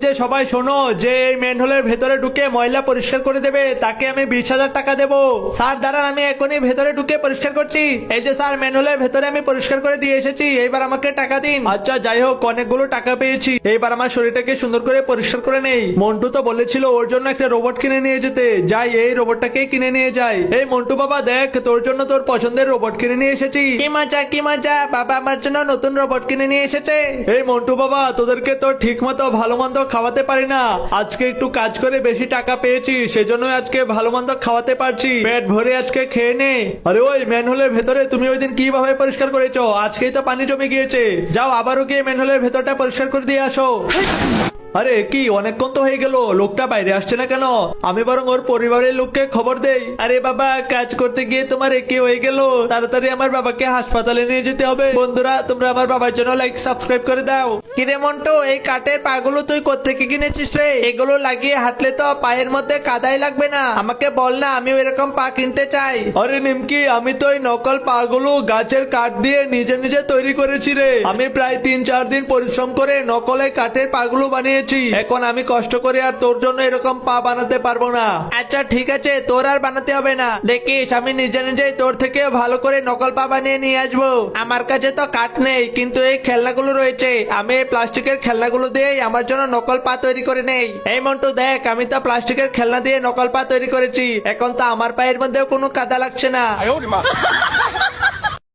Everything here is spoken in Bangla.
যে সবাই শোনো, যে এই ম্যানহোলের ভেতরে ঢুকে ময়লা পরিষ্কার করে দেবে তাকে আমি 20,000 টাকা দেবো। স্যার দাঁড়ান, আমি এখনই ভেতরে ঢুকে পরিষ্কার করছি। এই যে স্যার, ম্যানহোলের ভেতরে আমি পরিষ্কার করে দিয়ে এসেছি, এইবার আমাকে টাকা দিন। আচ্ছা যাই হোক, অনেকগুলো টাকা পেয়েছি, এইবার আমার শরীরটাকে সুন্দর করে পরিষ্কার করে নেই। মন্টু তো বলেছিল ওর জন্য একটা রোবট কিনে নিয়ে যেতে, যাই এই রোবটটাকে কিনে নিয়ে যাই। এই মন্টু বাবা দেখ, তোর জন্য তোর পছন্দের রোবট কিনে নিয়ে এসেছি। কি মজা কি মজা, বাবা আমার জন্য নতুন রোবট কিনে নিয়ে এসেছে। এই মন্টু বাবা, তোদেরকে তো ঠিক মতো ভালো মন্দ খাওয়াতে পারি না, আজকে একটু কাজ করে বেশি টাকা পেয়েছি, সেজন্য আজকে ভালো মন্দ খাওয়াতে পারছি। পেট ভরে আজকে খেয়ে নে। আরে ওই ম্যানহোলের ভেতরে তুমি ওই দিন কিভাবে পরিষ্কার করেছো? আজকেই তো পানি জমে গিয়েছে, যাও আবারও গিয়ে ম্যানহোলের ভেতরটা পরিষ্কার করে দিয়ে আসো। আরে কি অনেকক্ষণ তো হয়ে গেল, লোকটা বাইরে আসছে না কেন? আমি বরং ওর পরিবারের লোককে খবর দেই। আরে বাবা, কাজ করতে গিয়ে তোমার কি হয়ে গেল? তাড়াতাড়ি আমার বাবাকে হাসপাতালে নিয়ে যেতে হবে। বন্ধুরা, তোমরা আমার বাবার জন্য লাইক সাবস্ক্রাইব করে দাও। কিরে মন্টু, এই কাঠের পাগুলো তুই কোত্থেকে কিনেছিস রে? এগুলো লাগিয়ে হাঁটলে তো পায়ের মধ্যে কাদাই লাগবে না? আমাকে বল না, আমিও এরকম পা কিনতে চাই। আরে নিমকি, আমি তো এই নকল পাগুলো গাছের কাঠ দিয়ে নিজে নিজে তৈরি করেছি রে। আমি প্রায় 3-4 দিন পরিশ্রম করে নকল এই কাঠের পাগুলো বানিয়েছি। এখন আমি কষ্ট করে আর তোর জন্য এরকম পা বানাতে পারবো না। আচ্ছা ঠিক আছে, তোর আর বানাতে হবে না। দেখিস, আমি নিজে নিজেই তোর থেকে ভালো করে নকল পা বানিয়ে নিয়ে আসবো। আমার কাছে তো কাঠ নেই, কিন্তু এই খেলনাগুলো রয়েছে। আমি এই প্লাস্টিকের খেলনাগুলো দিয়ে আমার জন্য নকল পা তৈরি করে নেই। এই মন্টু দেখ, আমি তো প্লাস্টিকের খেলনা দিয়ে নকল পা তৈরি করেছি। এখন তো আমার পায়ের মধ্যেও কোনো কাদা লাগছে না।